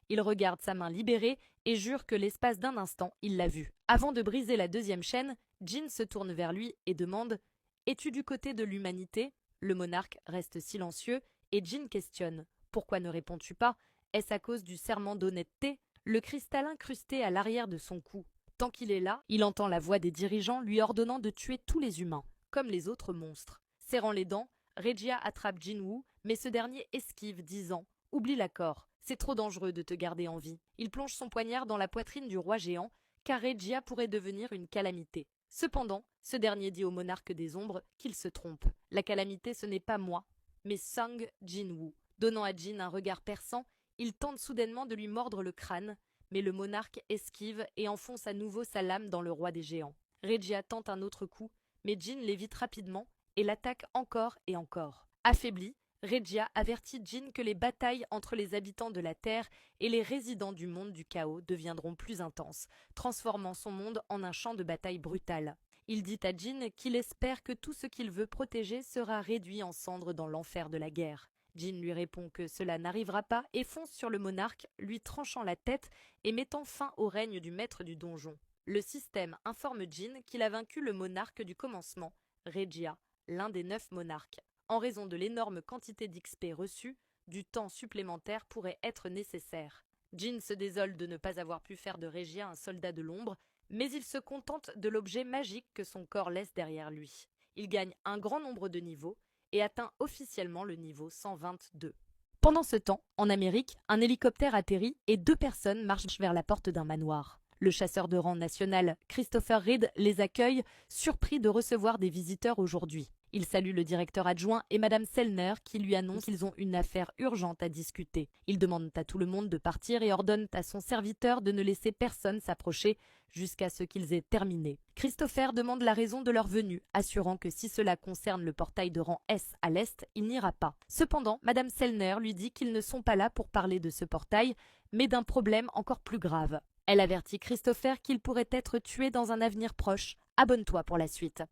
Il regarde sa main libérée et jure que l'espace d'un instant, il l'a vue. Avant de briser la deuxième chaîne, Jin se tourne vers lui et demande « Es-tu du côté de l'humanité ?» Le monarque reste silencieux et Jin questionne « Pourquoi ne réponds-tu pas? Est-ce à cause du serment d'honnêteté ?» Le cristal incrusté à l'arrière de son cou. Tant qu'il est là, il entend la voix des dirigeants lui ordonnant de tuer tous les humains, comme les autres monstres. Serrant les dents, Regia attrape Jinwoo, mais ce dernier esquive, disant « Oublie l'accord, c'est trop dangereux de te garder en vie. » Il plonge son poignard dans la poitrine du roi géant, car Regia pourrait devenir une calamité. Cependant, ce dernier dit au monarque des ombres qu'il se trompe. La calamité, ce n'est pas moi, mais Sang Jinwoo. Donnant à Jin un regard perçant, il tente soudainement de lui mordre le crâne, mais le monarque esquive et enfonce à nouveau sa lame dans le roi des géants. Regia tente un autre coup, mais Jin l'évite rapidement et l'attaque encore et encore. Affaibli, Regia avertit Jin que les batailles entre les habitants de la Terre et les résidents du monde du chaos deviendront plus intenses, transformant son monde en un champ de bataille brutal. Il dit à Jin qu'il espère que tout ce qu'il veut protéger sera réduit en cendres dans l'enfer de la guerre. Jin lui répond que cela n'arrivera pas et fonce sur le monarque, lui tranchant la tête et mettant fin au règne du maître du donjon. Le système informe Jin qu'il a vaincu le monarque du commencement, Regia, l'un des 9 monarques. En raison de l'énorme quantité d'XP reçue, du temps supplémentaire pourrait être nécessaire. Jin se désole de ne pas avoir pu faire de Regia un soldat de l'ombre, mais il se contente de l'objet magique que son corps laisse derrière lui. Il gagne un grand nombre de niveaux et atteint officiellement le niveau 122. Pendant ce temps, en Amérique, un hélicoptère atterrit et 2 personnes marchent vers la porte d'un manoir. Le chasseur de rang national, Christopher Reed, les accueille, surpris de recevoir des visiteurs aujourd'hui. Il salue le directeur adjoint et Madame Sellner qui lui annonce qu'ils ont une affaire urgente à discuter. Il demande à tout le monde de partir et ordonne à son serviteur de ne laisser personne s'approcher jusqu'à ce qu'ils aient terminé. Christopher demande la raison de leur venue, assurant que si cela concerne le portail de rang S à l'est, il n'ira pas. Cependant, Madame Sellner lui dit qu'ils ne sont pas là pour parler de ce portail, mais d'un problème encore plus grave. Elle avertit Christopher qu'il pourrait être tué dans un avenir proche. Abonne-toi pour la suite.